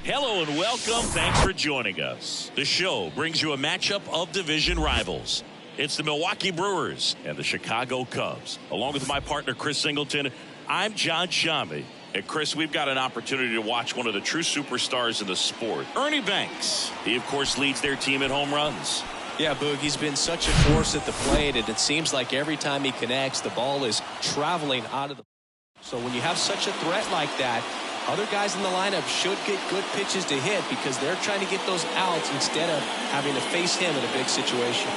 Hello and welcome. Thanks for joining us. The show brings you a matchup of division rivals. It's the Milwaukee Brewers and the Chicago Cubs. Along with my partner, Chris Singleton, I'm John Shammy. And Chris, we've got an opportunity to watch one of the true superstars in the sport, Ernie Banks. He, of course, leads their team in home runs. Yeah, Boog, he's been such a force at the plate, and it seems like every time he connects, the ball is traveling out of the... So when you have such a threat like that, other guys in the lineup should get good pitches to hit because they're trying to get those outs instead of having to face him in a big situation.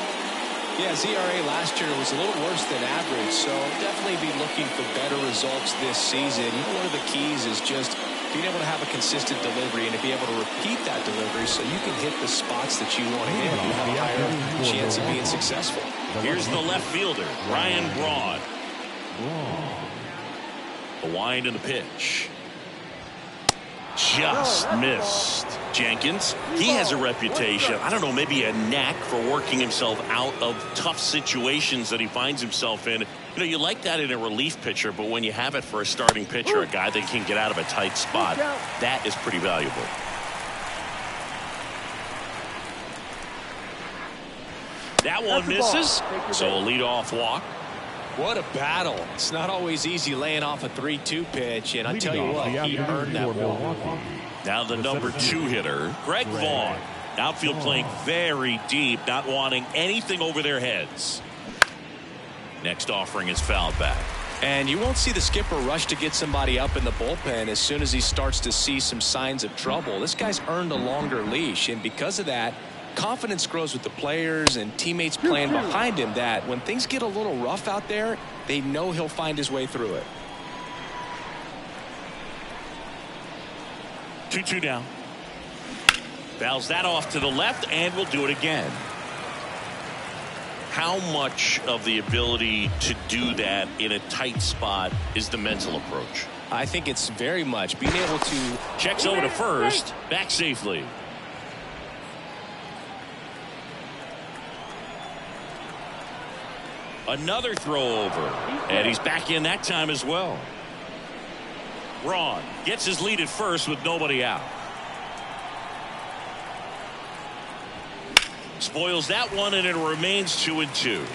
Yeah, ZRA last year was a little worse than average, so definitely be looking for better results this season. You know, one of the keys is just being able to have a consistent delivery and to be able to repeat that delivery so you can hit the spots that you want to hit. You have a higher chance of being successful. Here's the left fielder, Ryan Braun. The wind and the pitch. Just missed. Jenkins, he has a reputation, I don't know, maybe a knack for working himself out of tough situations that he finds himself in. You know, you like that in a relief pitcher, but when you have it for a starting pitcher, a guy that can get out of a tight spot, that is pretty valuable. That one misses, so a leadoff walk. What a battle. It's not always easy laying off a 3-2 pitch, and I tell you what, he earned that ball. Now the number 2 hitter, Greg Vaughn. Outfield playing very deep, not wanting anything over their heads. Next offering is fouled back. And you won't see the skipper rush to get somebody up in the bullpen as soon as he starts to see some signs of trouble. This guy's earned a longer leash, and because of that, confidence grows with the players and teammates playing behind him that when things get a little rough out there, they know he'll find his way through it. 2-2 down. Fouls that off to the left and will do it again. How much of the ability to do that in a tight spot is the mental approach? I think it's very much being able to... Checks over to first, back safely. Another throw over, and he's back in that time as well. Braun gets his lead at first with nobody out. Spoils that one, and it remains 2-2.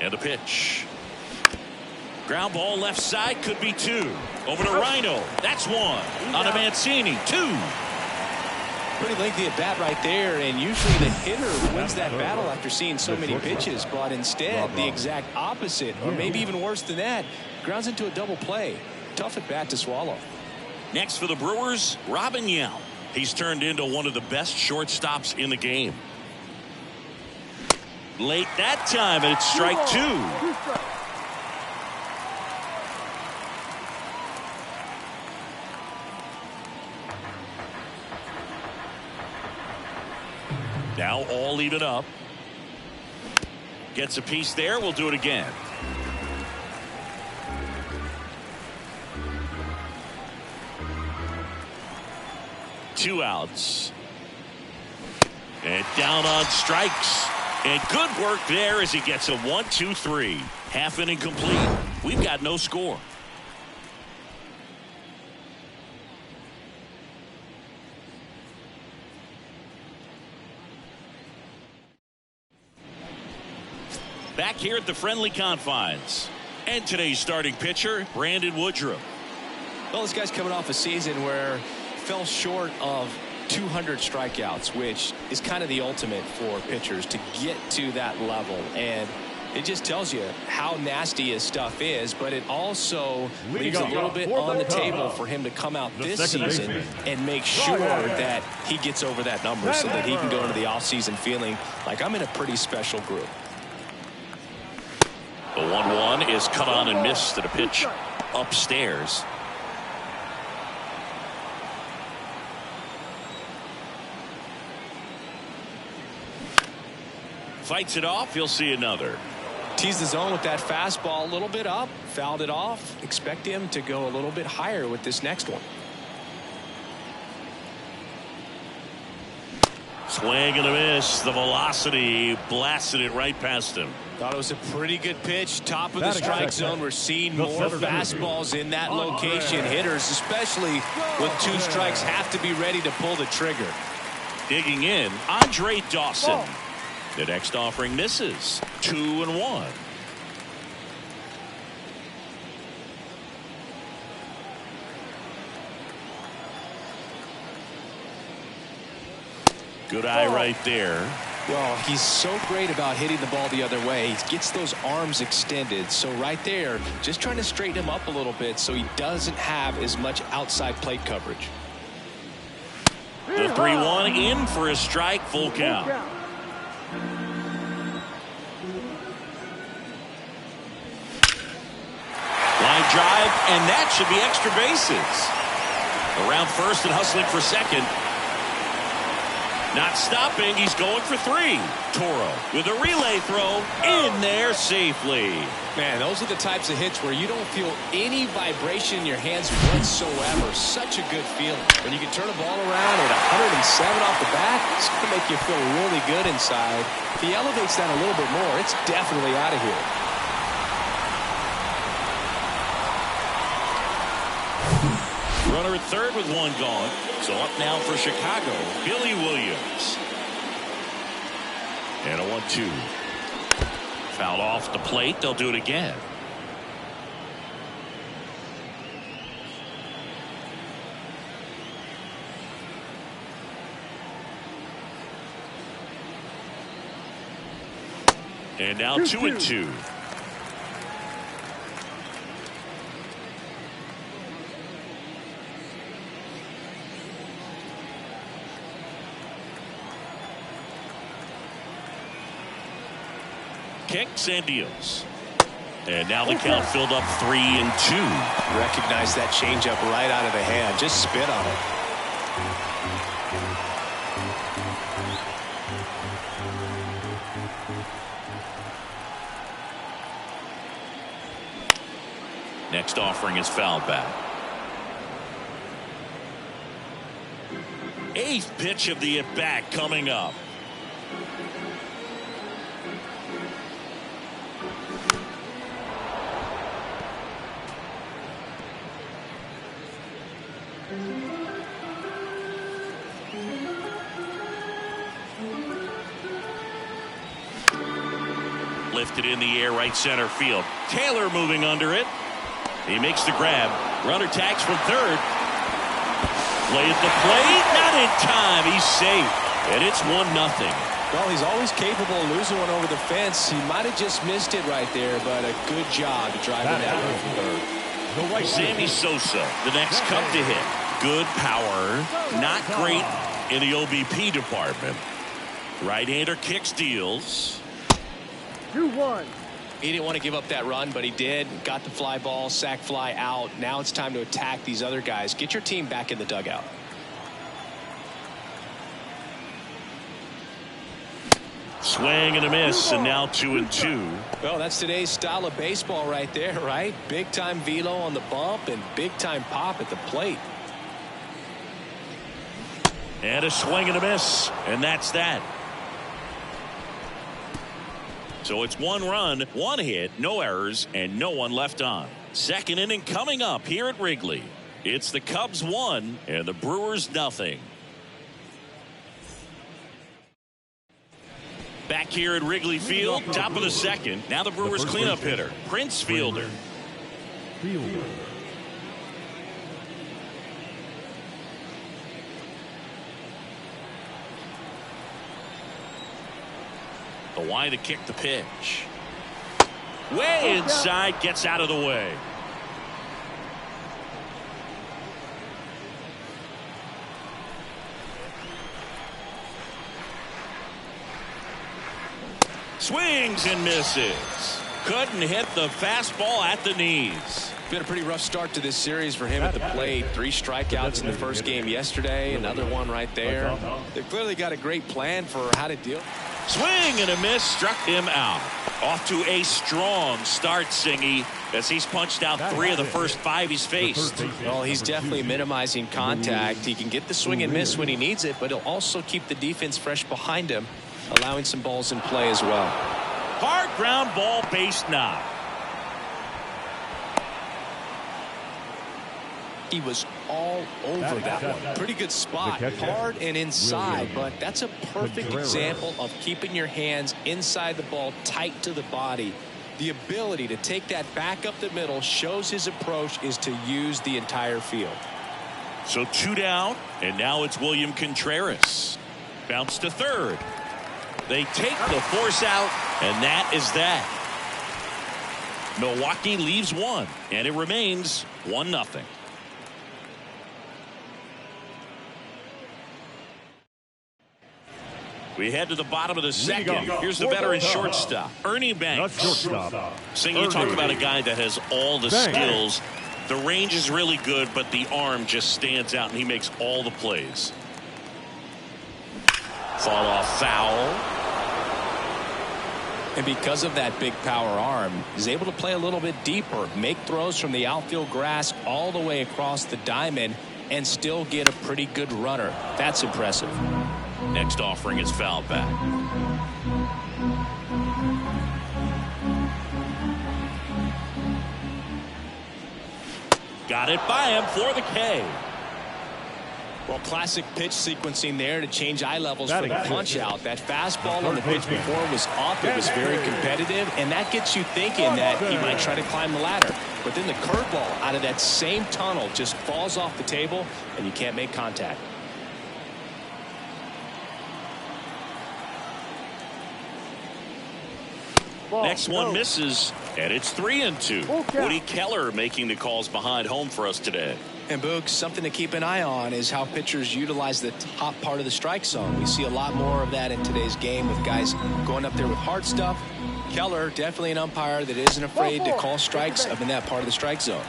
And the pitch. Ground ball left side, could be 2. Over to Rhino. That's 1. On to Mancini. 2. Pretty lengthy at bat right there, and usually the hitter wins that battle after seeing so many pitches, but instead the exact opposite, or maybe even worse than that, grounds into a double play. Tough at bat to swallow. Next for the Brewers, Robin Yount. He's turned into one of the best shortstops in the game. Late that time, and it's strike 2. Now all even up. Gets a piece there. We'll do it again. Two outs. And down on strikes. And good work there as he gets a 1-2-3. Half inning complete. We've got no score. Back here at the friendly confines. And today's starting pitcher, Brandon Woodruff. Well, this guy's coming off a season where fell short of 200 strikeouts, which is kind of the ultimate for pitchers to get to that level. And it just tells you how nasty his stuff is, but it also leaves a little bit on the table for him to come out this season and make sure that he gets over that number so that he can go into the offseason feeling like I'm in a pretty special group. The 1-1 is cut on and missed at a pitch upstairs. Fights it off. You'll see another. Teased the zone with that fastball a little bit up. Fouled it off. Expect him to go a little bit higher with this next one. Swing and a miss. The velocity blasted it right past him. Thought it was a pretty good pitch. Top of the strike zone. We're seeing more fastballs in that location. Hitters, especially with 2 strikes, have to be ready to pull the trigger. Digging in, Andre Dawson. The next offering misses. 2-1. Good eye right there. Well, he's so great about hitting the ball the other way. He gets those arms extended. So right there, just trying to straighten him up a little bit so he doesn't have as much outside plate coverage. The 3-1 in for a strike, full count. Line drive, and that should be extra bases. Around first and hustling for second. Not stopping, he's going for 3. Toro with a relay throw in there safely. Man, those are the types of hits where you don't feel any vibration in your hands whatsoever. Such a good feeling. When you can turn a ball around at 107 off the bat, it's going to make you feel really good inside. If he elevates that a little bit more, it's definitely out of here. Runner at third with 1 gone. So up now for Chicago, Billy Williams. And a 1-2. Fouled off the plate. They'll do it again. And now 2-2. Kicks and deals. And now the count filled up 3-2. Recognize that changeup right out of the hand. Just spit on it. Next offering is fouled back. 8th pitch of the at-bat coming up. Lifted in the air, right center field. Taylor moving under it. He makes the grab. Runner tags from third. Play at the plate. Not in time. He's safe. And it's 1-0. Well, he's always capable of losing one over the fence. He might have just missed it right there, but a good job driving that one from third. Sammy Sosa, the next Cub to hit. Good power. Not great in the OBP department. Right-hander kicks, deals. 2-1. He didn't want to give up that run, but he did. Got the fly ball, sac fly out. Now it's time to attack these other guys. Get your team back in the dugout. Swing and a miss, and now 2-2. Well, that's today's style of baseball right there, right? Big time velo on the bump and big time pop at the plate. And a swing and a miss, and that's that. So it's 1 run, 1 hit, no errors, and no one left on. Second inning coming up here at Wrigley. It's the Cubs 1 and the Brewers 0. Back here at Wrigley Field, top of the second. Now the Brewers cleanup hitter, Prince Fielder. The why to kick the pitch. Way inside, gets out of the way. Swings and misses. Couldn't hit the fastball at the knees. Been a pretty rough start to this series for him at the plate. 3 strikeouts in the first game yesterday. Another one right there. They've clearly got a great plan for how to deal. Swing and a miss, struck him out. Off to a strong start, Singy, as he's punched out 3 of the first 5 he's faced. Well, he's definitely minimizing contact. He can get the swing and miss when he needs it, but he'll also keep the defense fresh behind him, allowing some balls in play as well. Hard ground ball, base knock. He was all over that one. Pretty good spot, hard and inside, but that's a perfect example of keeping your hands inside the ball, tight to the body. The ability to take that back up the middle shows his approach is to use the entire field. So 2 down, and now it's William Contreras. Bounce to third. They take the force out, and that is that. Milwaukee leaves 1, and it remains 1-0. We head to the bottom of the second. Here's the veteran shortstop, Ernie Banks. Sing, you talk about a guy that has all the skills. The range is really good, but the arm just stands out, and he makes all the plays. Fall off foul. And because of that big power arm, he's able to play a little bit deeper, make throws from the outfield grass all the way across the diamond, and still get a pretty good runner. That's impressive. Next offering is foul back. Got it by him for the K. Well, classic pitch sequencing there to change eye levels for the punch out. That fastball on the pitch before was up. It was very competitive, and that gets you thinking that he might try to climb the ladder. But then the curveball out of that same tunnel just falls off the table, and you can't make contact. Next one misses, and it's 3-2. Woody Keller making the calls behind home for us today. And Boog, something to keep an eye on is how pitchers utilize the top part of the strike zone. We see a lot more of that in today's game with guys going up there with hard stuff. Keller, definitely an umpire that isn't afraid to call strikes up in that part of the strike zone.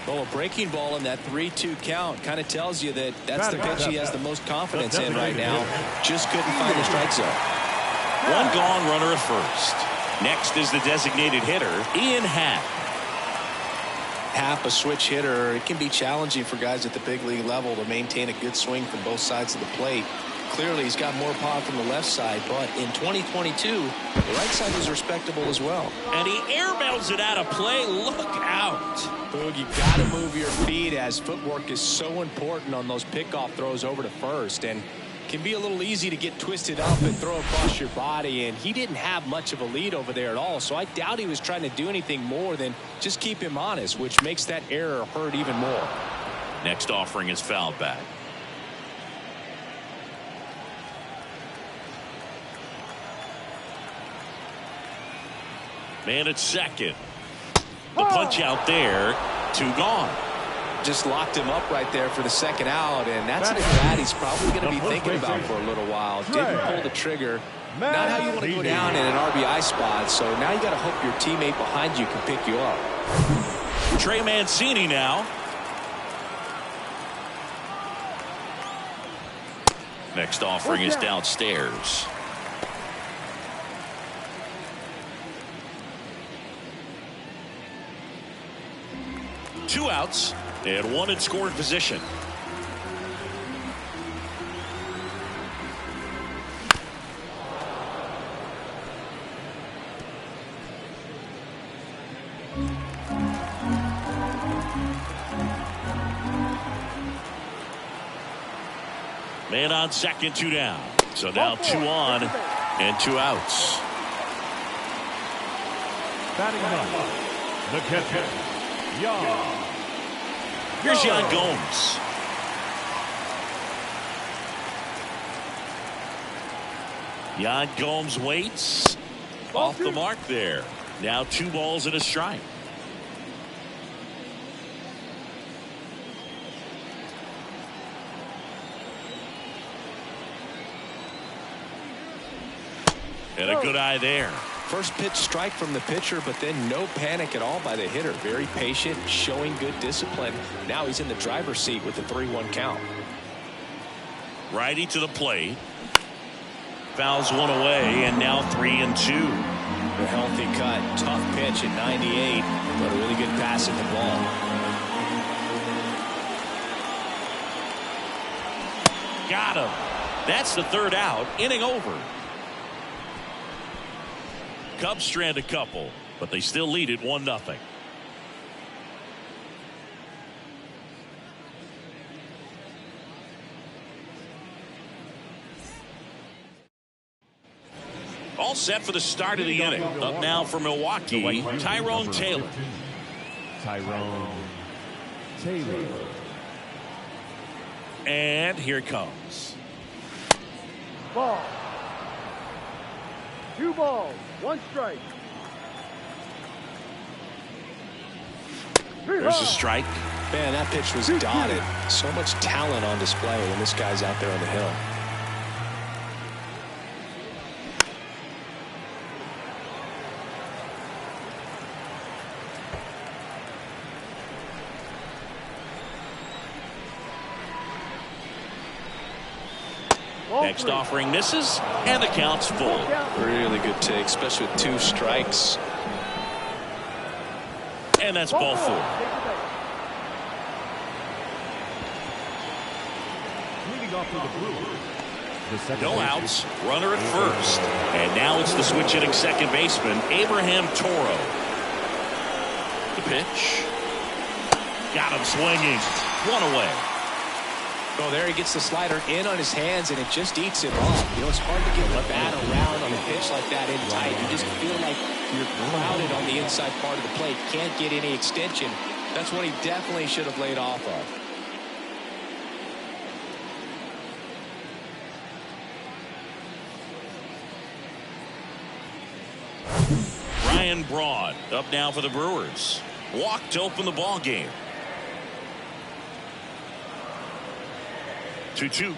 Well, a breaking ball in that 3-2 count kind of tells you that that's the pitch he has the most confidence in right now. Just couldn't find the strike zone. 1 gone, runner at first. Next is the designated hitter, Ian Happ. Happ, a switch hitter. It can be challenging for guys at the big league level to maintain a good swing from both sides of the plate. Clearly, he's got more power from the left side, but in 2022, the right side is respectable as well. And he airmails it out of play. Look out. Boog, you got to move your feet as footwork is so important on those pickoff throws over to first. And can be a little easy to get twisted up and throw across your body, and he didn't have much of a lead over there at all, so I doubt he was trying to do anything more than just keep him honest, which makes that error hurt even more. Next offering is fouled back. Man at second. The punch out there, 2 gone. Just locked him up right there for the second out, and that's an at-bat he's probably going to be thinking about for a little while. Didn't pull the trigger. Not how you want to go down in an RBI spot, so now you got to hope your teammate behind you can pick you up. Trey Mancini now. Next offering is downstairs. Two outs and 1 in scoring position. Man on second, 2 down. So now 2 on and 2 outs. Batting ninth, the catcher, Yan. Here's Yan Gomes. Yan Gomes waits. Off the mark there. Now 2 balls and a strike. And a good eye there. First pitch strike from the pitcher, but then no panic at all by the hitter. Very patient, showing good discipline. Now he's in the driver's seat with the 3-1 count. Righty to the plate. Fouls one away, and now 3-2. The healthy cut, tough pitch at 98, but a really good pass in the ball. Got him. That's the third out. Inning over. Cubs strand a couple, but they still lead it 1-0. All set for the start of the inning. Up now for Milwaukee, Tyrone Taylor. Tyrone Taylor. And here it comes. Ball. 2 balls, 1 strike. There's a strike. Man, that pitch was dotted. So much talent on display when this guy's out there on the hill. Next offering misses, and the count's full. Really good take, especially with 2 strikes. And that's ball 4. Leading off for the Brewers. The second No baseman. outs, runner at first. And now it's the switch hitting second baseman, Abraham Toro. The pitch. Got him swinging. 1 away. Oh, there he gets the slider in on his hands, and it just eats him off. You know, it's hard to get the bat around on a pitch like that in tight. You just feel like you're crowded on the inside part of the plate. Can't get any extension. That's what he definitely should have laid off of. Ryan Braun up now for the Brewers. Walk to open the ball game. 2-2.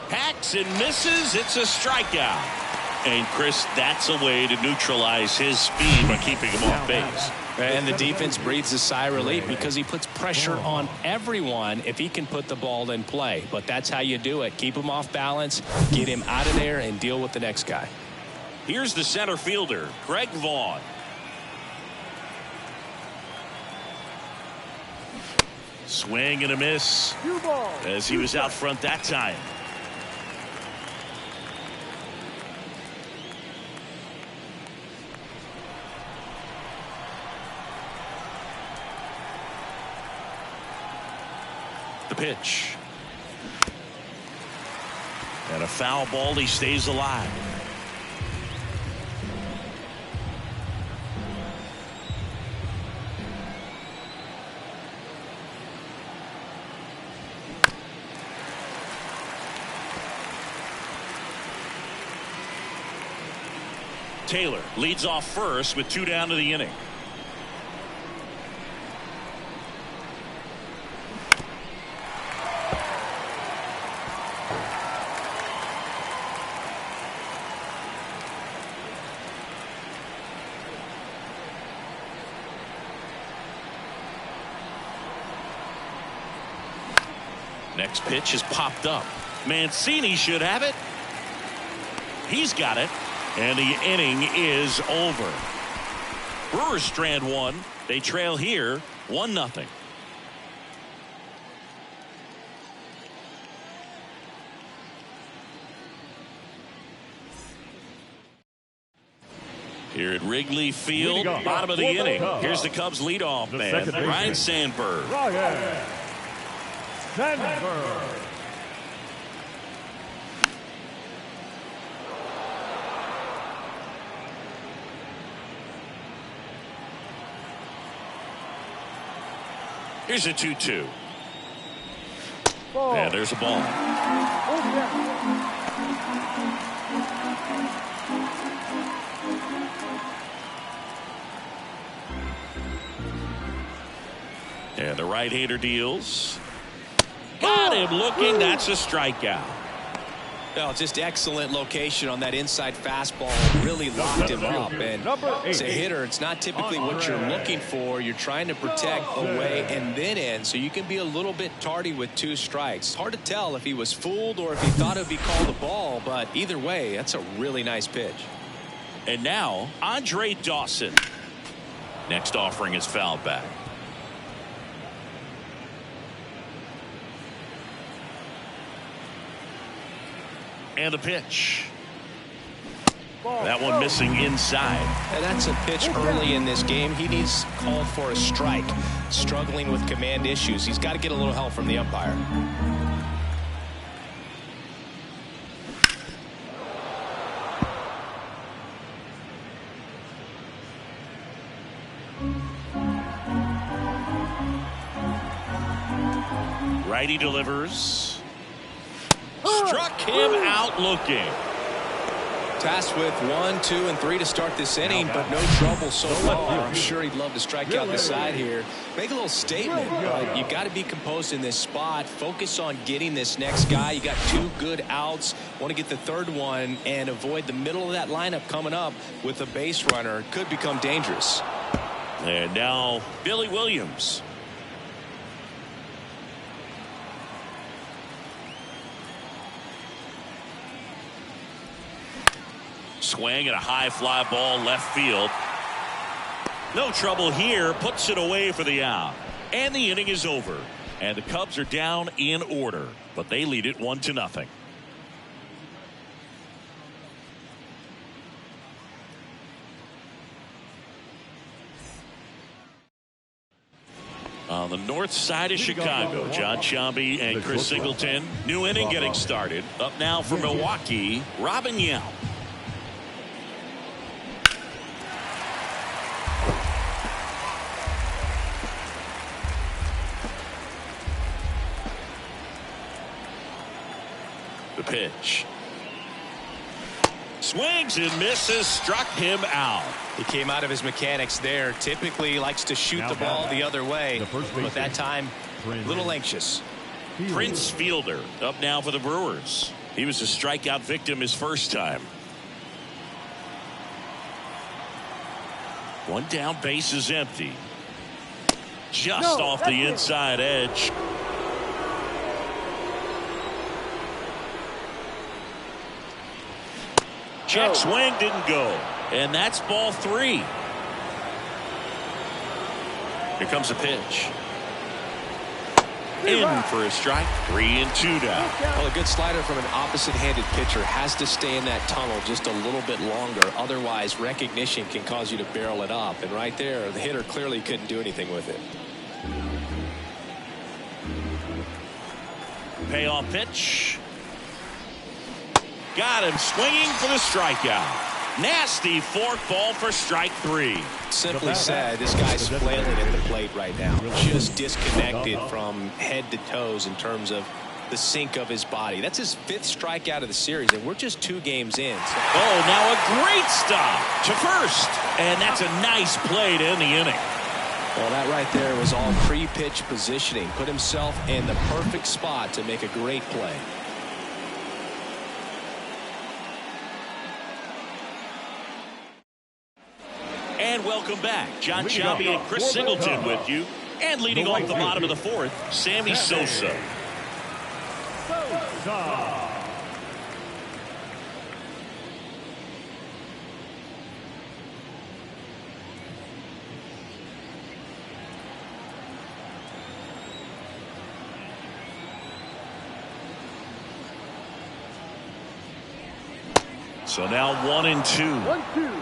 Hacks and misses. It's a strikeout. And Chris, that's a way to neutralize his speed by keeping him off base. And the defense breathes a sigh of relief because he puts pressure on everyone if he can put the ball in play. But that's how you do it. Keep him off balance, get him out of there, and deal with the next guy. Here's the center fielder, Greg Vaughn. Swing and a miss 2 balls. as he was out front that time. The pitch. And a foul ball. He stays alive. Taylor leads off first with 2 down to the inning. Next pitch is popped up. Mancini should have it. He's got it. And the inning is over. Brewers strand 1. They trail here 1-0. Here at Wrigley Field, bottom of the inning. Here's the Cubs leadoff man, Ryan Sandberg. Ryan Sandberg. Here's a 2-2. Ball. And there's a ball. And the right-hander deals. Got him looking. That's a strikeout. Well, just excellent location on that inside fastball. Really locked him up. And as a hitter, it's not typically what you're looking for. You're trying to protect away and then in, so you can be a little bit tardy with 2 strikes. Hard to tell if he was fooled or if he thought it would be called a ball, but either way, that's a really nice pitch. And now, Andre Dawson. Next offering is fouled back. And a pitch. That one missing inside. And that's a pitch early in this game. He needs called for a strike. Struggling with command issues. He's got to get a little help from the umpire. Righty delivers. Struck him out looking. Tasked with 1, 2, and 3 to start this inning, but no trouble so far. I'm sure he'd love to strike out the side here. Make a little statement, but you got to be composed in this spot. Focus on getting this next guy. You got 2 good outs. Want to get the 3rd one and avoid the middle of that lineup coming up with a base runner. It could become dangerous. And now Billy Williams. Swing and a high fly ball left field. No trouble here. Puts it away for the out. And the inning is over. And the Cubs are down in order. But they lead it 1-0. On the north side of Chicago, John Sciambi and Chris Singleton. New inning getting started. Up now for Milwaukee, Robin Yount. The pitch. Swings and misses. Struck him out. He came out of his mechanics there. Typically likes to shoot the ball the other way, but that time a little anxious. Prince Fielder up now for the Brewers. He was a strikeout victim his first time. One down, base is empty. Just off the inside edge. Check swing didn't go. And that's ball 3. Here comes a pitch. In for a strike. 3-2 down. Well, a good slider from an opposite-handed pitcher has to stay in that tunnel just a little bit longer. Otherwise, recognition can cause you to barrel it up. And right there, the hitter clearly couldn't do anything with it. Payoff pitch. Got him swinging for the strikeout. Nasty forkball for strike 3. Simply said, this guy's flailing at the plate right now. Just disconnected from head to toes in terms of the sink of his body. That's his 5th strikeout of the series, and we're just 2 games in. Oh, now a great stop to first. And that's a nice play to end the inning. Well, that right there was all pre-pitch positioning. Put himself in the perfect spot to make a great play. And welcome back. John Sciambi and Chris Singleton with you. And leading off the bottom of the 4th, Sammy Sosa. So now 1-2. 1-2.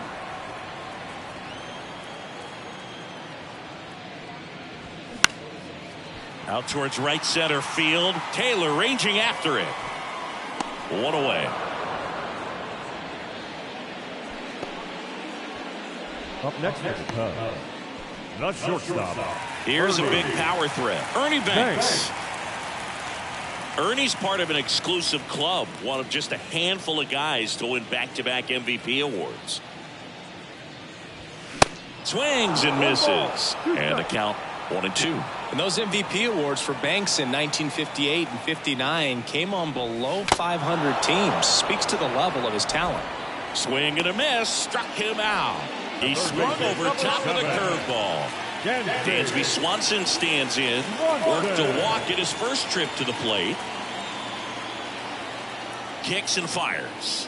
Out towards right center field. Taylor ranging after it. 1 away. Up next is the Cubs. The shortstop. Here's a big power threat. Ernie Banks. Ernie's part of an exclusive club. One of just a handful of guys to win back-to-back MVP awards. Swings and misses. And the count 1-2. And those MVP awards for Banks in 1958 and 59 came on below 500 teams. Speaks to the level of his talent. Swing and a miss. Struck him out. He swung over top of the curveball. Dansby Swanson stands in. Worked to walk at his first trip to the plate. Kicks and fires.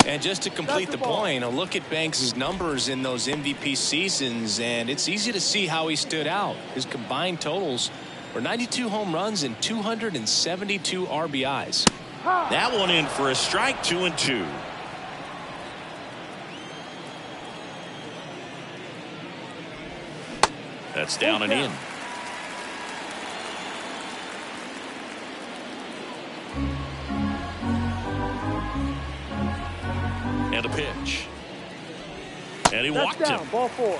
And just to complete the point, a look at Banks' numbers in those MVP seasons, and it's easy to see how he stood out. His combined totals were 92 home runs and 272 RBIs. That one in for a strike. 2-2. That's down and in. And a pitch. And he walked him. Ball 4.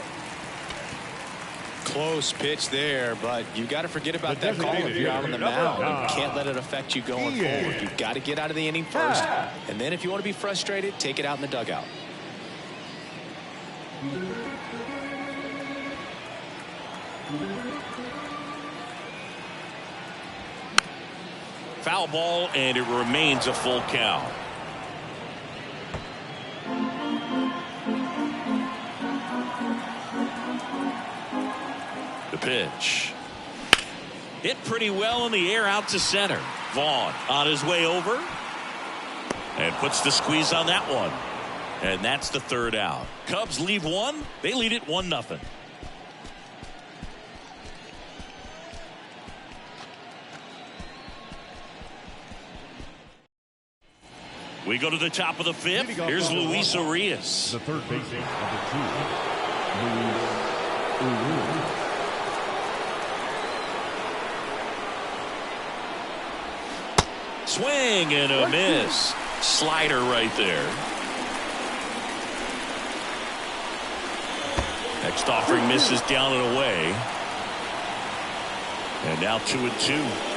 Close pitch there, but you got to forget about that call if you're out on the mound. You can't let it affect you going forward. You've got to get out of the inning first, and then if you want to be frustrated, take it out in the dugout. Foul ball, and it remains a full count. The pitch. Hit pretty well in the air out to center. Vaughn on his way over. And puts the squeeze on that one. And that's the third out. Cubs leave one. They lead it 1-0. We go to the top of the fifth. Here's Luis Urias. The third baseman, number 2, Luis Urias. Swing and a miss. Slider right there. Next offering misses down and away. And now 2-2.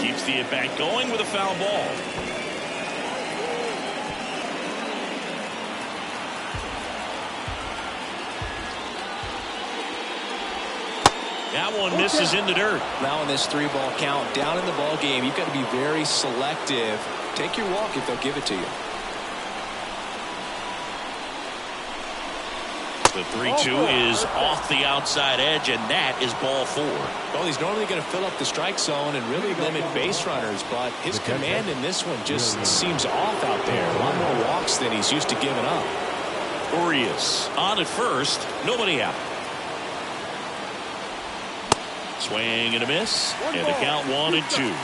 Keeps the at-bat going with a foul ball. That one misses in the dirt. Now in this 3-ball count, down in the ball game, you've got to be very selective. Take your walk if they'll give it to you. The 3-2 is off the outside edge, and that is ball 4. Well, he's normally going to fill up the strike zone and really limit base runners, but his command in this one just seems off out there. A lot more walks than he's used to giving up. Urias on at first, nobody out. Swing and a miss, and the count 1-2.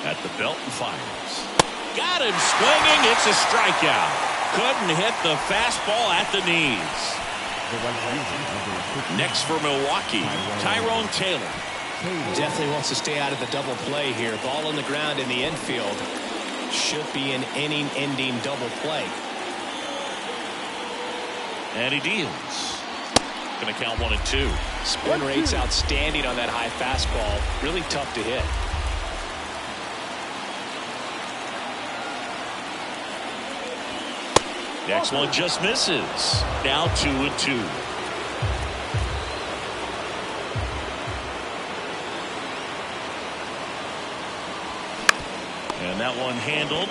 At the belt and fires. Got him swinging. It's a strikeout. Couldn't hit the fastball at the knees. Next for Milwaukee, Tyrone Taylor. Definitely wants to stay out of the double play here. Ball on the ground in the infield. Should be an inning-ending double play. And he deals. Going to count 1-2. Spin rate's outstanding on that high fastball. Really tough to hit. Next one just misses. Now 2-2. And that one handled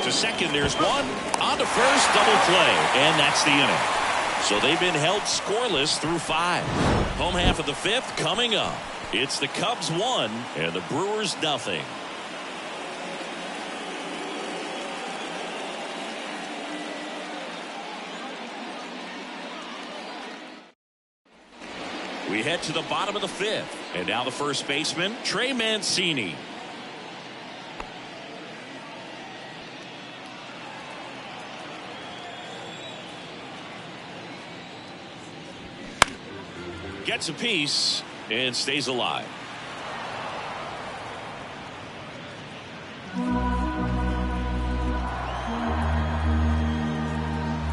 to second. There's one on to first, double play, and that's the inning. So they've been held scoreless through 5. Home half of the 5th coming up. It's the Cubs 1 and the Brewers 0. We head to the bottom of the 5th, and now the first baseman, Trey Mancini. Gets a piece and stays alive.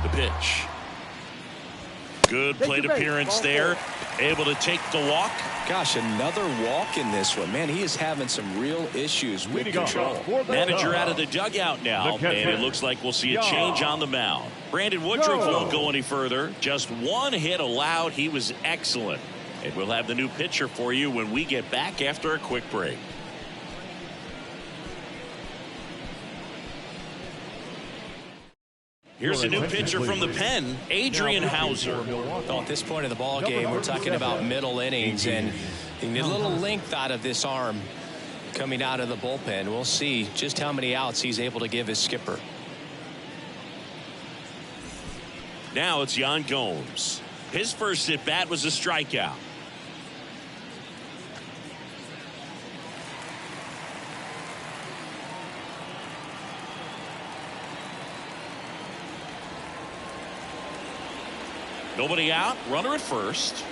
The pitch. Good plate appearance there. able to take the walk. Gosh, another walk in this one. Man, he is having some real issues with control. Manager out of the dugout now, and it looks like we'll see a change on the mound. Brandon Woodruff won't go any further. Just one hit allowed. He was excellent. And we'll have the new pitcher for you when we get back after a quick break. Here's a new pitcher from the pen, Adrian Hauser. Well, at this point in the ball game, we're talking about middle innings, and you need a little length out of this arm coming out of the bullpen. We'll see just how many outs he's able to give his skipper. Now it's Yan Gomes. His first at bat was a strikeout. Nobody out, runner at first.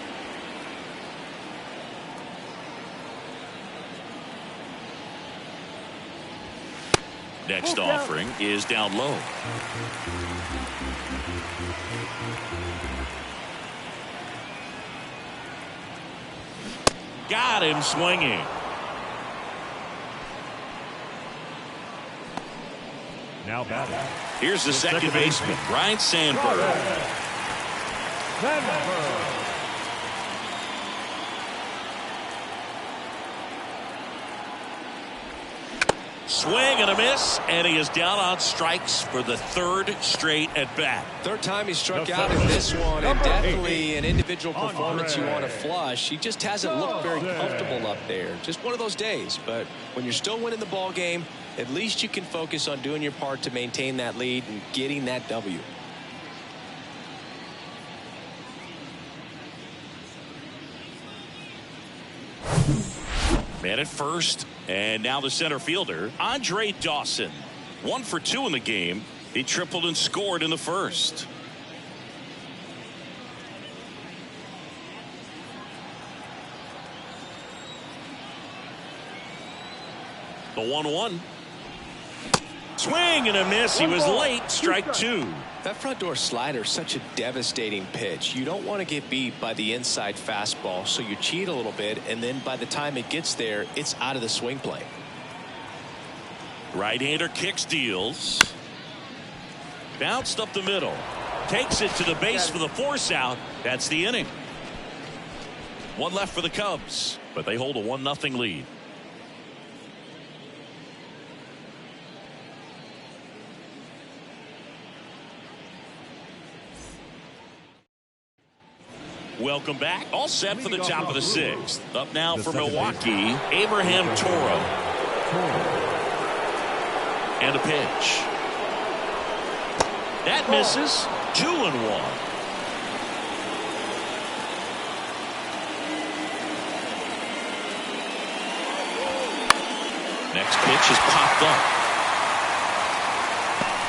Next offering is down low. Got him swinging. Now batting. Here's the second baseman, Ryan Sandberg. Swing and a miss, and he is down on strikes for the third straight at bat. Third time he struck out in this one, and definitely an individual performance you want to flush. He just hasn't looked very comfortable up there. Just one of those days. But when you're still winning the ball game, at least you can focus on doing your part to maintain that lead and getting that W. Man at first, and now the center fielder, Andre Dawson. 1 for 2 in the game. He tripled and scored in the first. The 1-1. Swing and a miss. He was late. Strike 2. That front door slider is such a devastating pitch. You don't want to get beat by the inside fastball, so you cheat a little bit, and then by the time it gets there, it's out of the swing plane. Right-hander kicks, deals. Bounced up the middle. Takes it to the base for the force out. That's the inning. One left for the Cubs, but they hold a 1-0 lead. Welcome back. All set for the top of the 6th. Up now for Milwaukee, Abraham Toro. And a pitch. That misses. 2-1. Next pitch is popped up.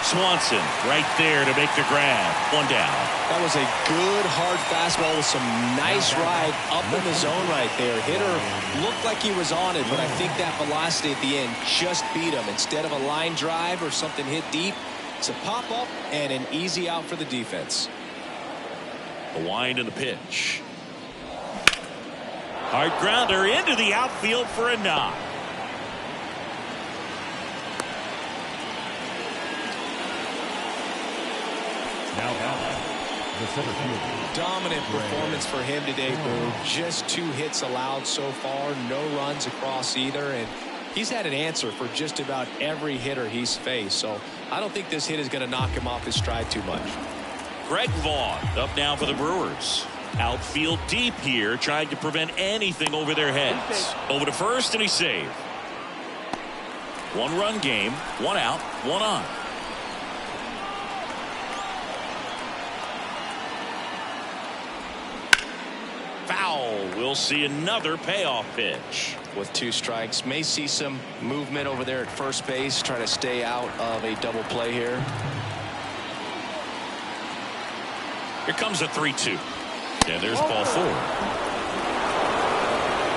Swanson right there to make the grab. 1 down. That was a good hard fastball with some nice ride up in the zone right there. Hitter looked like he was on it, but I think that velocity at the end just beat him. Instead of a line drive or something hit deep, it's a pop up and an easy out for the defense. The wind and the pitch. Hard grounder into the outfield for a knock. The center field. Dominant performance for him today, Boo. Just 2 hits allowed so far, no runs across either, and he's had an answer for just about every hitter he's faced. So I don't think this hit is going to knock him off his stride too much. Greg Vaughn up now for the Brewers. Outfield deep here, trying to prevent anything over their heads. Over to first, and he's saved. 1-run game, 1 out, 1 on. Foul. We'll see another payoff pitch. With 2 strikes, may see some movement over there at first base, try to stay out of a double play here. Here comes a 3-2. And there's ball 4.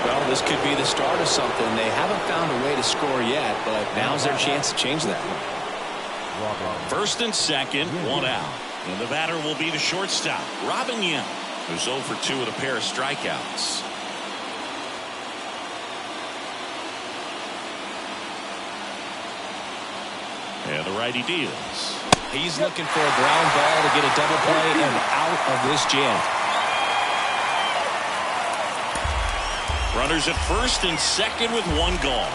Well, this could be the start of something. They haven't found a way to score yet, but now's their chance to change that. First and second, 1 out. And the batter will be the shortstop, Robin Young. Who's 0 for 2 with a pair of strikeouts. And the righty deals. He's looking for a ground ball to get a double play and out of this jam. Runners at first and second with one gone.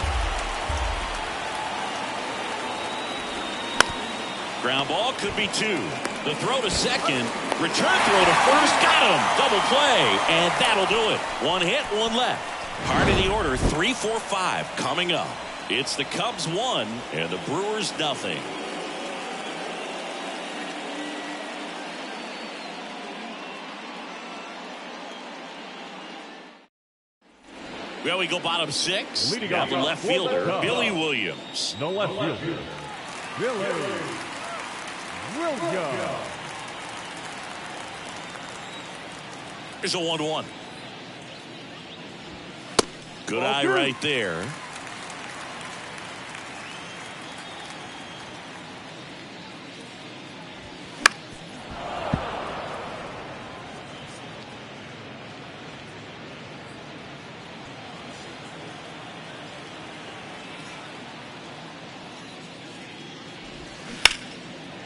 Ground ball could be 2. The throw to second. Return throw to first. Got him. Double play. And that'll do it. One hit, one left. Part of the order, 3, 4, 5 coming up. It's the Cubs 1 and the Brewers nothing. Well, we go bottom 6. Down the left fielder, Billy Williams. The left fielder, Billy Williams. Here's a 1-1. Good eye right there.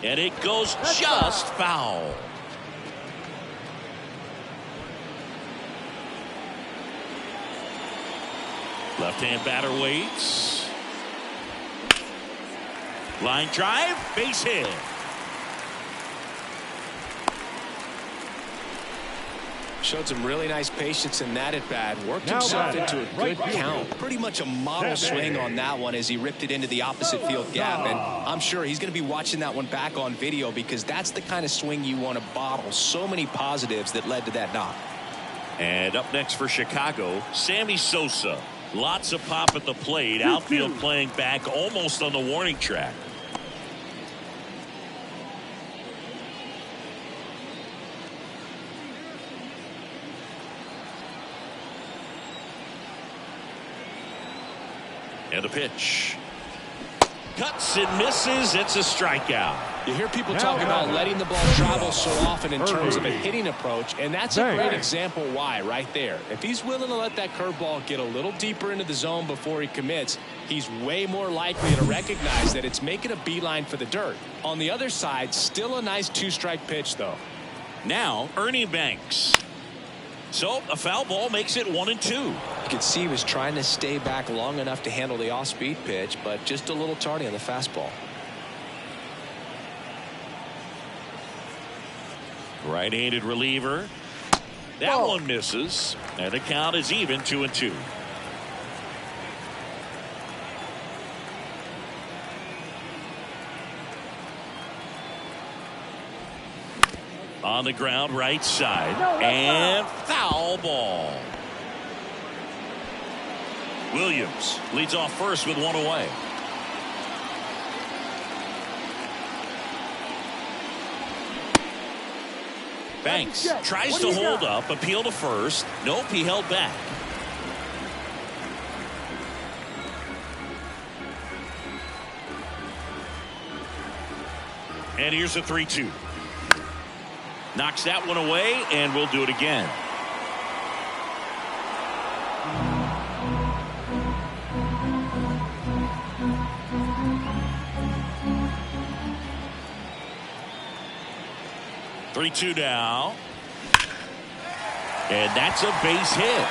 And it goes just foul. Left-hand batter waits. Line drive, base hit. Showed some really nice patience in that at bat. Worked himself into a good count. Pretty much a model swing on that one as he ripped it into the opposite field gap. And I'm sure he's going to be watching that one back on video because that's the kind of swing you want to bottle. So many positives that led to that knock. And up next for Chicago, Sammy Sosa. Lots of pop at the plate. Outfield playing back almost on the warning track. And the pitch. Cuts and misses. It's a strikeout. You hear people talk about letting the ball travel so often in terms of a hitting approach, and that's a great example why right there. If he's willing to let that curveball get a little deeper into the zone before he commits, he's way more likely to recognize that it's making a beeline for the dirt. On the other side, still a nice 2-strike pitch, though. Now, Ernie Banks. So, a foul ball makes it 1-2. You could see he was trying to stay back long enough to handle the off-speed pitch, but just a little tardy on the fastball. Right-handed reliever. That one misses. And the count is even 2-2. On the ground, right side. And foul ball. Williams leads off first with one away. Banks tries to hold up, appeal to first. Nope, he held back. And here's a 3-2. Knocks that one away, and we'll do it again. Three-two now. And that's a base hit.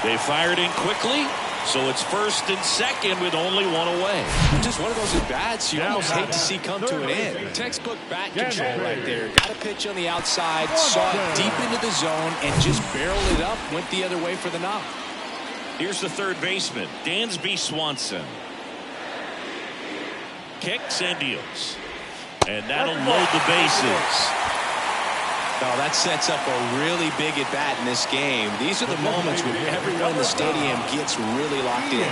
They fired in quickly. So it's first and second with only one away. Just one of those at-bats you almost hate to see come to an end. Textbook bat control right there. Got a pitch on the outside, saw it deep into the zone, and just barreled it up, went the other way for the knock. Here's the third baseman, Dansby Swanson. Kicks and deals. And that'll load the bases. Now that sets up a really big at-bat in this game. These are the moments when everyone in the stadium gets really locked in.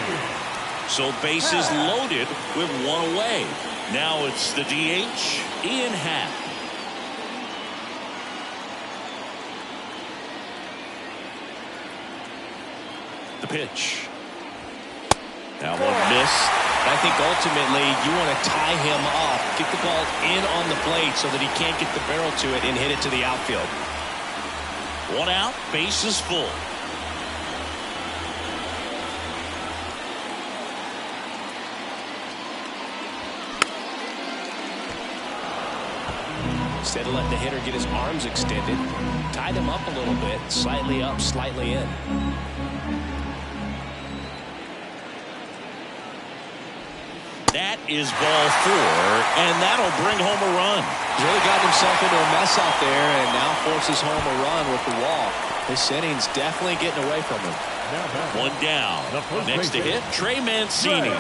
So bases loaded with one away. Now it's the DH, Ian Happ. The pitch. That one missed. That I think ultimately you want to tie him up, get the ball in on the plate so that he can't get the barrel to it and hit it to the outfield. 1 out, bases full. Instead of letting the hitter get his arms extended, tied him up a little bit, slightly up, slightly in. That is ball 4, and that'll bring home a run. He's really gotten himself into a mess out there and now forces home a run with the walk. This inning's definitely getting away from him. 1 down. Next to hit, Trey Mancini.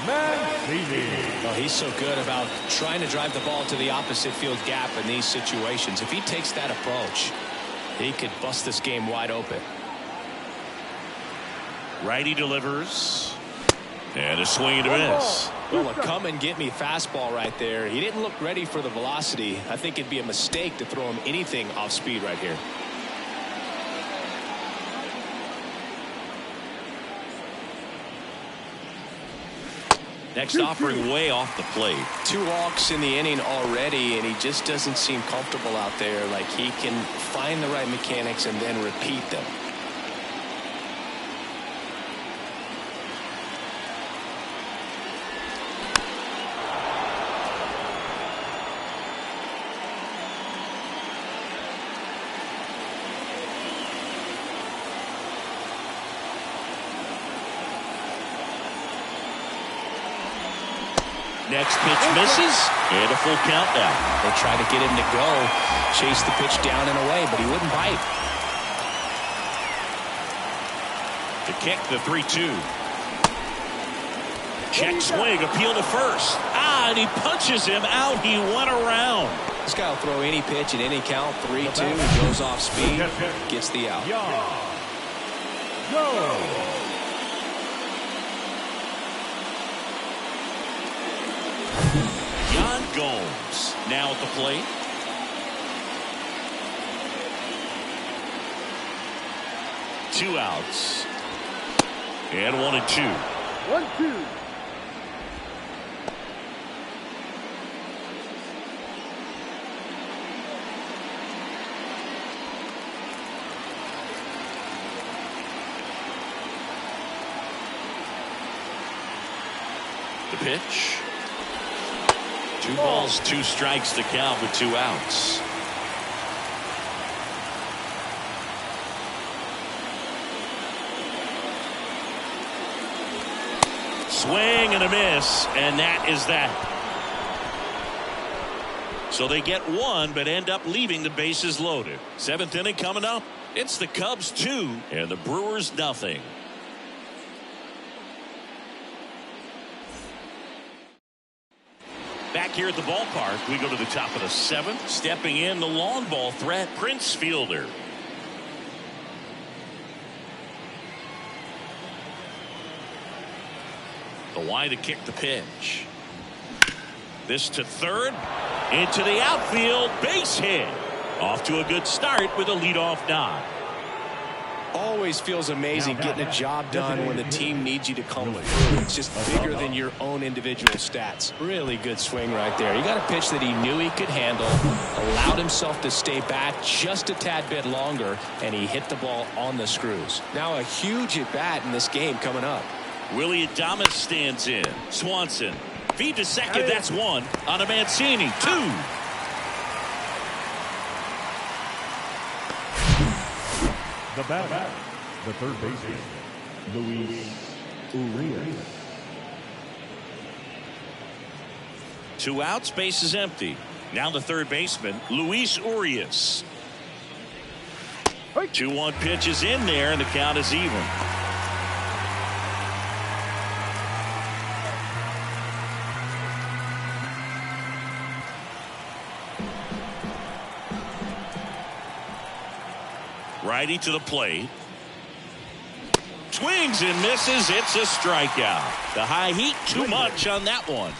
Well, he's so good about trying to drive the ball to the opposite field gap in these situations. If he takes that approach, he could bust this game wide open. Righty delivers. And a swing and a miss. Well, a come and get me fastball right there. He didn't look ready for the velocity. I think it'd be a mistake to throw him anything off speed right here. Next offering way off the plate. 2 walks in the inning already, and he just doesn't seem comfortable out there. Like he can find the right mechanics and then repeat them. Next pitch misses, and a full count now. They tried to get him to go, chase the pitch down and away, but he wouldn't bite. To kick the 3-2. Check swing, appeal to first. And he punches him out. He went around. This guy will throw any pitch at any count. 3-2, he goes off speed, gets the out. Gomes now at the plate. Two outs. And 1-2. 1-2. The pitch. 2 balls, 2 strikes to count with 2 outs. Swing and a miss, and that is that. So they get 1, but end up leaving the bases loaded. 7th inning coming up. It's the Cubs 2 and the Brewers nothing. Back here at the ballpark, we go to the top of the 7th. Stepping in, the long ball threat, Prince Fielder. The Y to kick the pitch. This to third. Into the outfield. Base hit. Off to a good start with a leadoff nod. Always feels amazing getting a job done when the team needs you to come through. It's just bigger than your own individual stats. Really good swing right there. He got a pitch that he knew he could handle, allowed himself to stay back just a tad bit longer, and he hit the ball on the screws. Now a huge at bat in this game coming up. Willie Adames stands in. Swanson feed to second. That's 1 on a Mancini. 2. The batter, the third baseman, Luis Urias. 2 outs, base is empty. Now the third baseman, Luis Urias. 2-1 pitch is in there, and the count is even. Righty to the plate. Swings and misses. It's a strikeout. The high heat too much on that one.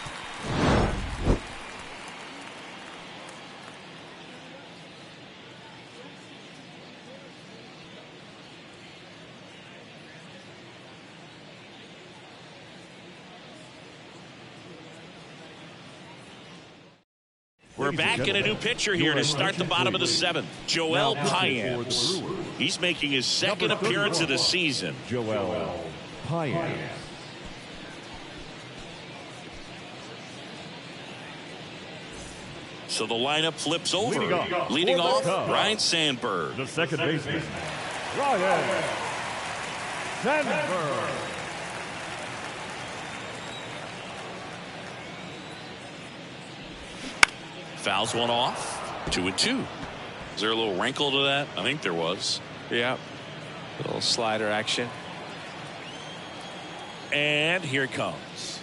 We're back in a new pitcher here to start the bottom of the 7th. Joel Payamps. He's making his second appearance of the season. Joel Payamps. So the lineup flips over. Leading off, Ryan Sandberg. The second baseman, Ryan Sandberg. Fouls one off. 2-2. Is there a little wrinkle to that? I think there was. Yeah. A little slider action. And here it comes.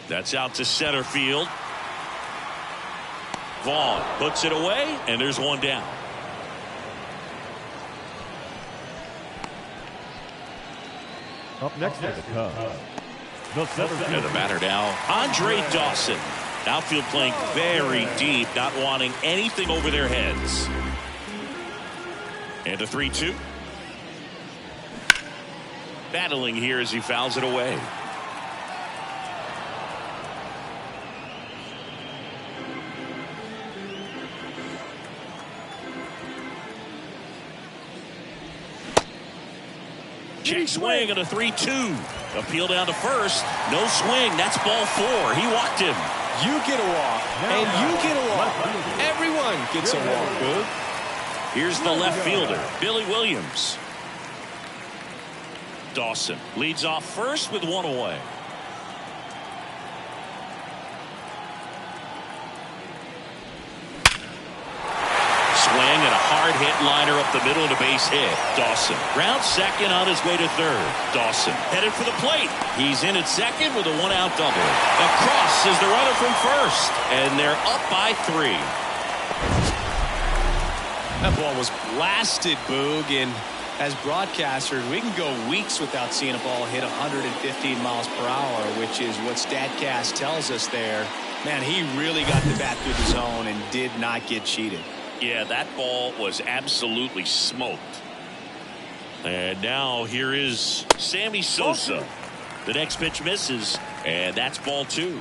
That's out to center field. Vaughn puts it away, and there's one down. Up next to the Cubs, the center And fielder, the batter now, Andre Dawson. Outfield playing very deep, not wanting anything over their heads. And a 3-2. Battling here as he fouls it away. Check swing and a 3-2. Appeal down to first. No swing. That's ball 4. He walked him. You get a walk, and you get a walk. Everyone gets a walk, Boog. Here's the left fielder, Billy Williams. Dawson leads off first with one away. Swing and a hard hit liner up the middle and a base hit. Dawson rounds second on his way to third. Dawson headed for the plate. He's in at second with a 1-out double. Across is the runner from first, and they're up by 3. That ball was blasted, Boog, and as broadcasters, we can go weeks without seeing a ball hit 115 miles per hour, which is what StatCast tells us there. Man, he really got the bat through the zone and did not get cheated. Yeah, that ball was absolutely smoked. And now here is Sammy Sosa. The next pitch misses, and that's ball 2.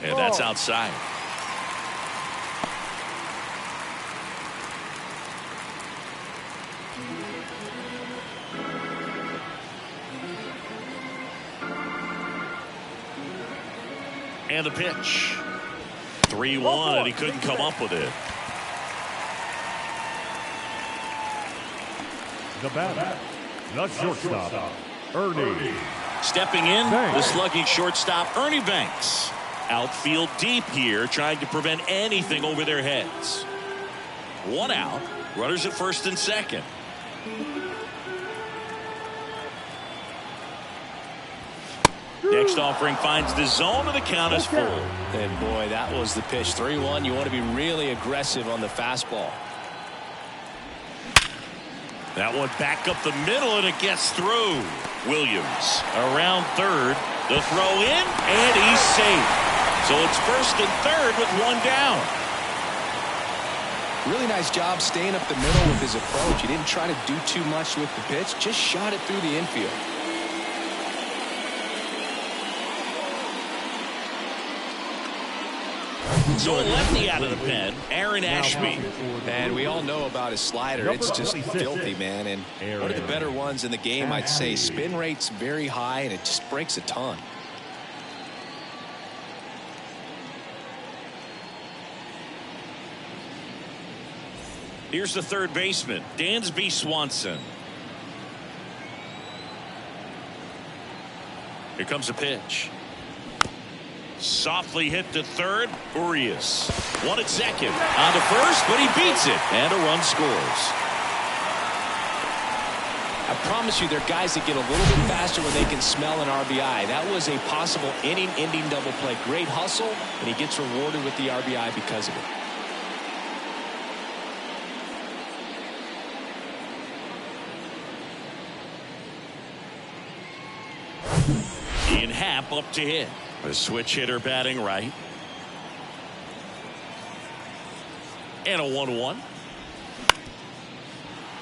And that's outside. And the pitch. 3-1, and he couldn't come up with it. the batter, the shortstop, Ernie. Stepping in, Banks. the slugging shortstop, Ernie Banks. Outfield deep here, trying to prevent anything over their heads. 1 out, runners at first and second. Next offering finds the zone, and the count is 4. And boy, that was the pitch. 3-1. You want to be really aggressive on the fastball. That one back up the middle, and it gets through. Williams around third. The throw in, and he's safe. So it's first and third with 1 down. Really nice job staying up the middle with his approach. He didn't try to do too much with the pitch, just shot it through the infield. So a lefty out of the pen, Aaron Ashby. And we all know about his slider. It's just filthy, man. And one of the better ones in the game, I'd say. Spin rate's very high, and it just breaks a ton. Here's the third baseman, Dansby Swanson. Here comes a pitch. Softly hit to third. Urias. 1 at second. On to first, but he beats it. And a run scores. I promise you, there are guys that get a little bit faster when they can smell an RBI. That was a possible inning-ending double play. Great hustle, and he gets rewarded with the RBI because of it. Ian Happ up to hit. A switch hitter batting right. And a 1-1.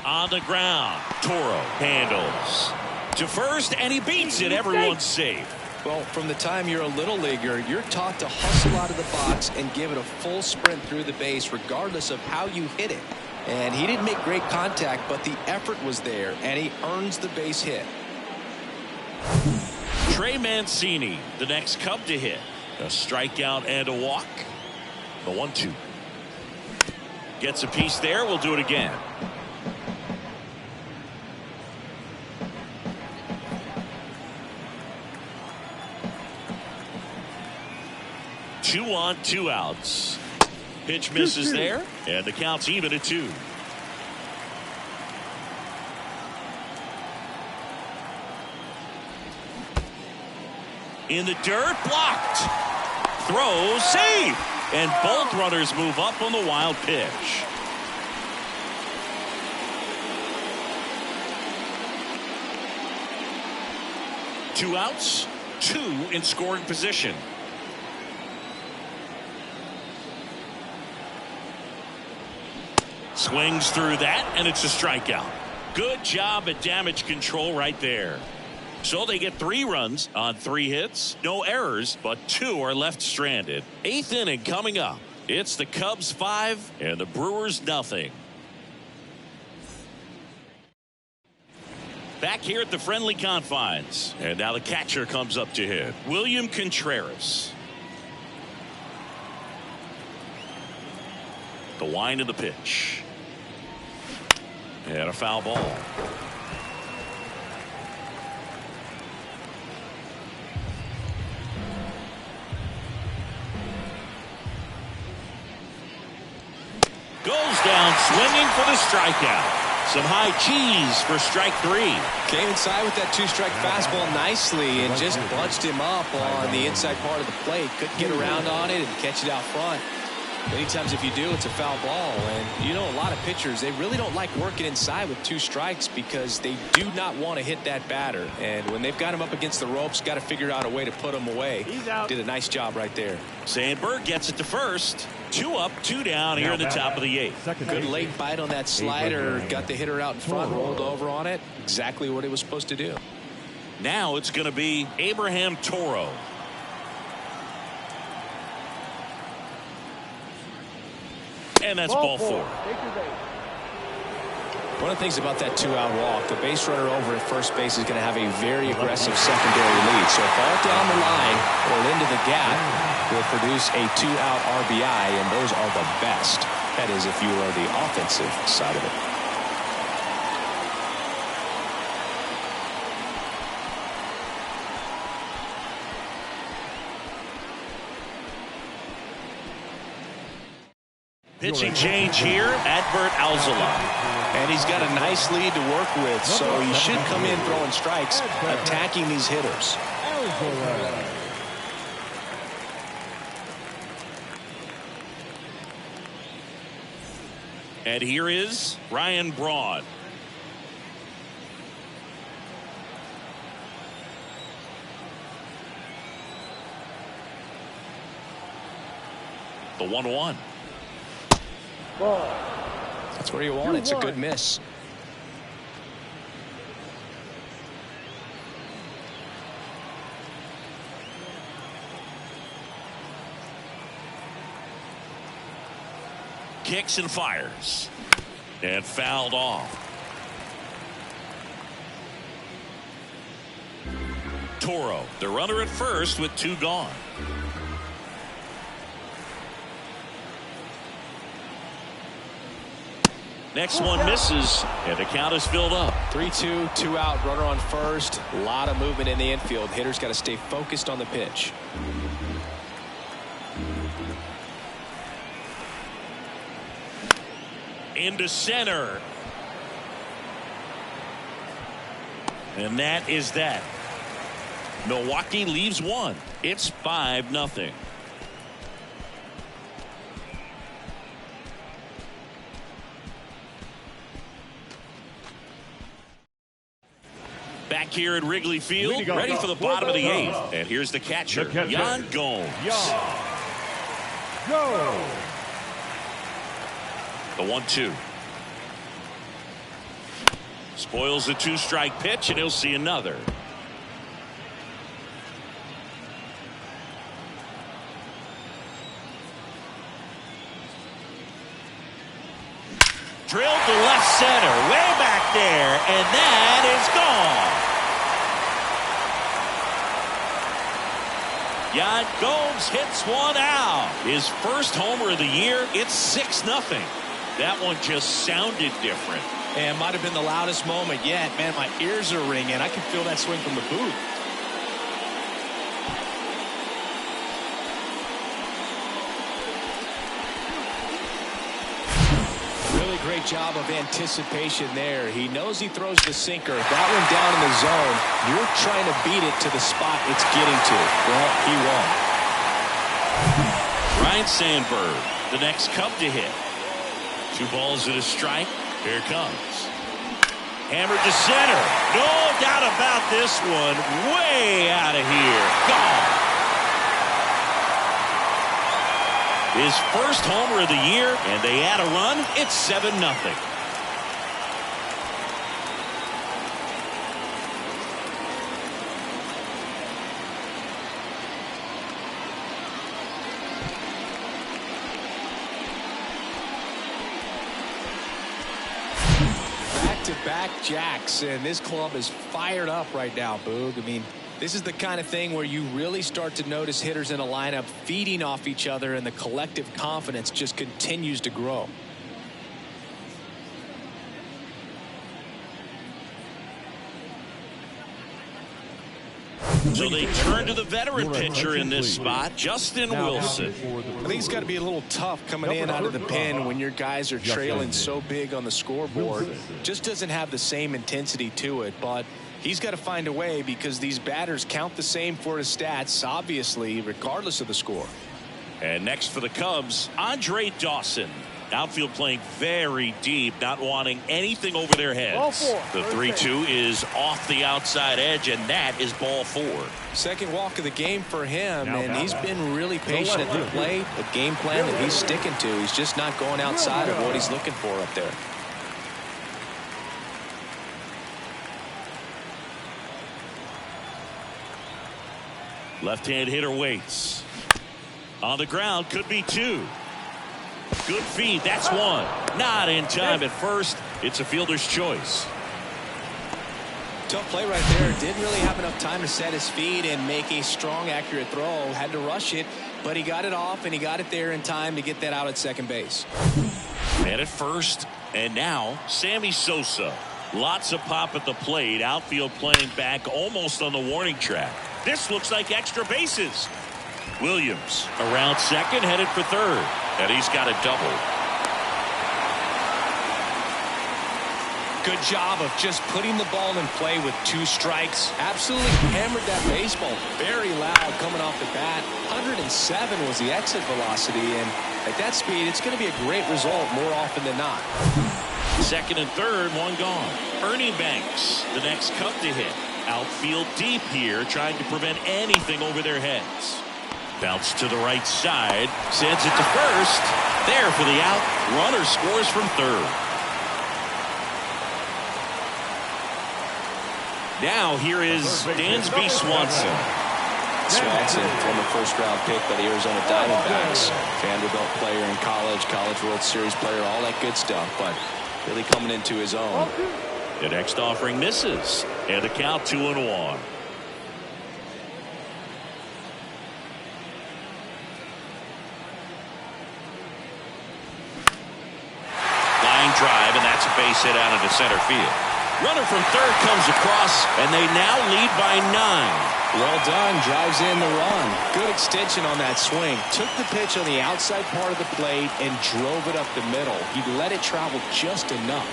On the ground, Toro handles to first, and he beats it. Everyone's safe. Well, from the time you're a little leaguer, you're taught to hustle out of the box and give it a full sprint through the base regardless of how you hit it. And he didn't make great contact, but the effort was there, and he earns the base hit. Trey Mancini, the next Cub to hit. A strikeout and a walk. The 1-2. Gets a piece there. We'll do it again. Two on, 2 outs. Pitch misses there, and the count's even at 2. In the dirt, blocked. Throw, save, and both runners move up on the wild pitch. Two outs, 2 in scoring position. Swings through that, and it's a strikeout. Good job at damage control right there. So they get 3 runs on 3 hits. No errors, but 2 are left stranded. 8th inning coming up. It's the Cubs 5 and the Brewers nothing. Back here at the friendly confines. And now the catcher comes up to hit. William Contreras. The wind of the pitch. And a foul ball. Goes down swinging for the strikeout. Some high cheese for strike 3. Came inside with that 2-strike fastball nicely and just bunched him up on the inside part of the plate. Couldn't get around on it and catch it out front. Many times if you do, it's a foul ball. And you know, a lot of pitchers, they really don't like working inside with 2 strikes because they do not want to hit that batter. And when they've got him up against the ropes, got to figure out a way to put him away. Did a nice job right there. Sandberg gets it to first. 2 up, 2 down here in the top of the 8th. Good late bite on that slider. Got the hitter out in front, rolled over on it. Exactly what he was supposed to do. Now it's going to be Abraham Toro. And that's ball 4. One of the things about that 2-out walk, the base runner over at first base is going to have a very aggressive secondary lead. So a ball down the line or into the gap will produce a 2-out RBI, and those are the best. That is, if you are the offensive side of it. Pitching change here, Adbert Alzolay. And he's got a nice lead to work with, so he should come in throwing strikes, attacking these hitters. And here is Ryan Braun. The 1-1. That's where you want it. It's a good miss. Kicks and fires. And fouled off. Toro, the runner at first with 2 gone. Next one misses, and the count is filled up. 3-2, 2-out, runner on first. A lot of movement in the infield. Hitters got to stay focused on the pitch. Into center. And that is that. Milwaukee leaves 1. It's 5-0. Back here at Wrigley Field, ready for the bottom of the 8th. And here's the catcher, Yan Gomes. The 1-2. Spoils the 2-strike pitch, and he'll see another. Drilled to left center, way back there, and that is gone. Yan Gomes hits one out. His first homer of the year. It's 6-0. That one just sounded different. And might have been the loudest moment yet. Man, my ears are ringing. I can feel that swing from the booth. Really great job of anticipation there. He knows he throws the sinker. That one down in the zone. You're trying to beat it to the spot it's getting to. Well, he won't. Ryan Sandberg, the next Cub to hit. 2 balls and a strike. Here it comes. Hammered to center. No doubt about this one. Way out of here. Gone. His first homer of the year, and they add a run. It's 7-0. Back jacks, and this club is fired up right now, Boog. I mean, this is the kind of thing where you really start to notice hitters in a lineup feeding off each other, and the collective confidence just continues to grow. So they turn to the veteran pitcher in this spot, Justin Wilson. I think it's got to be a little tough coming in out of the pen when your guys are trailing so big on the scoreboard. Just doesn't have the same intensity to it, but he's got to find a way because these batters count the same for his stats, obviously, regardless of the score. And next for the Cubs, Andre Dawson. Outfield playing very deep, not wanting anything over their heads. The 3-2 is off the outside edge, and that is ball 4. Second walk of the game for him, and he's been really patient at the plate. A game plan that he's sticking to. He's just not going outside of what he's looking for up there. Left-hand hitter waits. On the ground, could be 2. Good feed. That's 1. Not in time at first. It's a fielder's choice. Tough play right there. Didn't really have enough time to set his feet and make a strong, accurate throw. Had to rush it, but he got it off, and he got it there in time to get that out at second base. Man at first, and now Sammy Sosa. Lots of pop at the plate. Outfield playing back almost on the warning track. This looks like extra bases. Williams around second, headed for third. And he's got a double. Good job of just putting the ball in play with 2 strikes. Absolutely hammered that baseball. Very loud coming off the bat. 107 was the exit velocity, and at that speed, it's going to be a great result more often than not. Second and third, 1 gone. Ernie Banks, the next Cub to hit. Outfield deep here, trying to prevent anything over their heads. Bounce to the right side, sends it to first. There for the out. Runner scores from third. Now here is Dansby Swanson. Swanson, former first-round pick by the Arizona Diamondbacks. Vanderbilt player in college, College World Series player, all that good stuff, but really coming into his own. The next offering misses, and the count 2-1. Drive, and that's a base hit out into center field. Runner from third comes across, and they now lead by 9. Well done. Drives in the run. Good extension on that swing. Took the pitch on the outside part of the plate and drove it up the middle. He let it travel just enough.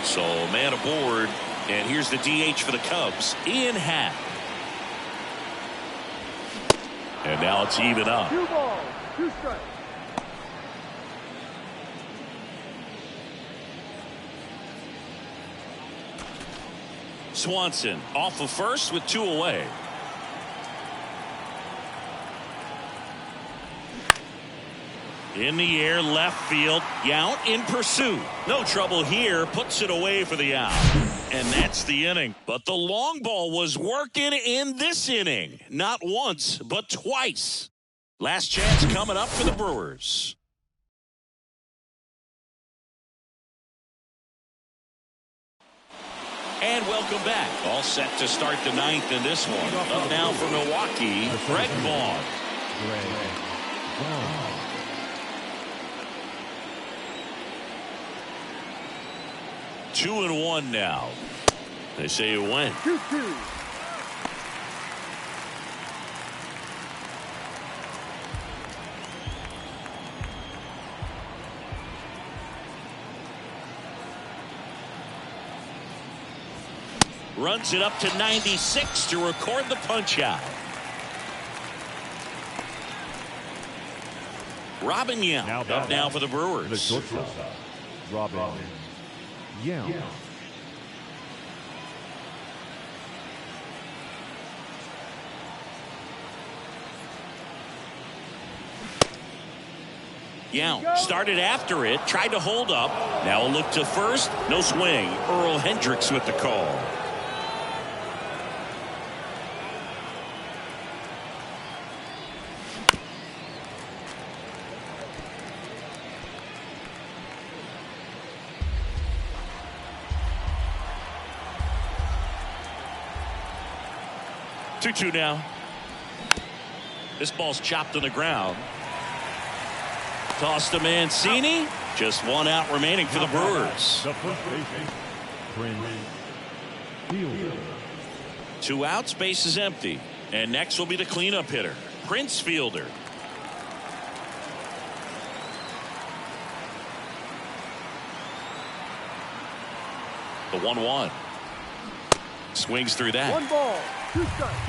So man aboard, and here's the DH for the Cubs, Ian Happ. And now it's even up. 2 balls, 2 strikes. Swanson off of first with 2 away. In the air, left field. Yount in pursuit. No trouble here. Puts it away for the out. And that's the inning. But the long ball was working in this inning. Not once, but twice. Last chance coming up for the Brewers. And welcome back. All set to start the ninth in this one. Up now for Milwaukee, Greg Vaughn. 2-1 now. They say you win. 2-2. Runs it up to 96 to record the punch out. Robin Yount up now for the Brewers. The shortstop, Robin Yount. Yount started after it, tried to hold up. Now a look to first. No swing. Earl Hendricks with the call. Two now. This ball's chopped on the ground. Toss to Mancini. Just one out remaining for the Brewers. The first baseman, Prince Fielder. 2 outs, base is empty. And next will be the cleanup hitter, Prince Fielder. The 1-1. Swings through that. 1 ball, 2 strikes.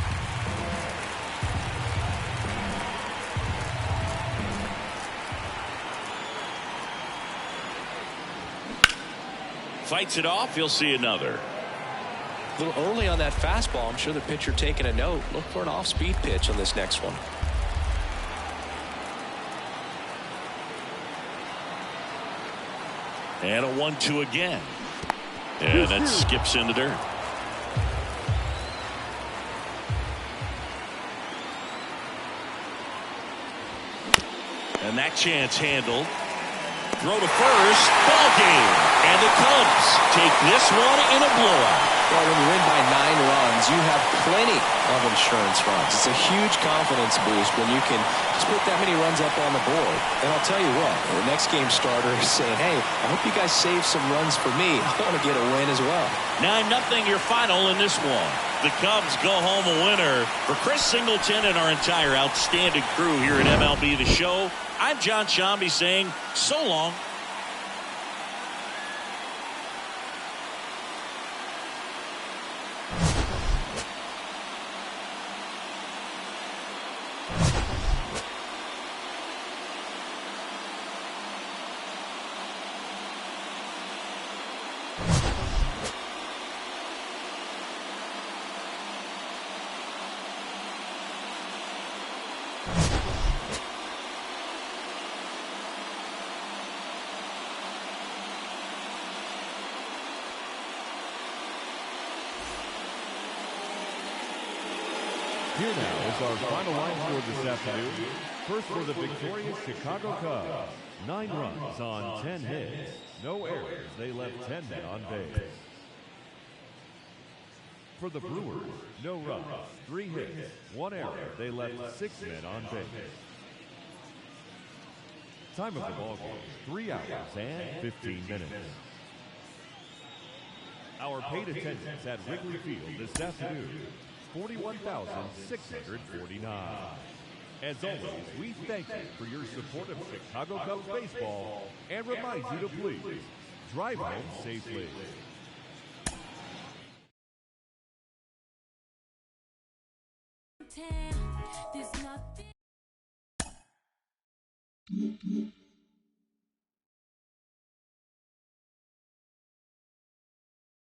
Fights it off. You'll see another. A little early on that fastball. I'm sure the pitcher taking a note. Look for an off-speed pitch on this next one. And a 1-2 again. And that skips in the dirt. And that chance handled. Throw to first. Ball game. And the Cubs take this one in a blowout. Well, when you win by 9 runs, you have plenty of insurance runs. It's a huge confidence boost when you can just put that many runs up on the board. And I'll tell you what, the next game starter is saying, hey, I hope you guys save some runs for me. I want to get a win as well. 9-0 your final in this one. The Cubs go home a winner. For Chris Singleton and our entire outstanding crew here at MLB The Show, I'm John Shambi saying so long. Here now is our final line score this afternoon. First for the victorious Chicago Cubs. 9 runs on 10 hits. No errors. They left 10 men on base. For the Brewers, no runs, 3 hits, 1 error. They left 6 men on base. Time of the ball game, 3 hours and 15 minutes. Our paid attendance at Wrigley Field this afternoon, 41,649. As always, we thank you for your support of Chicago Cubs baseball and remind you to please drive home safely. There's nothing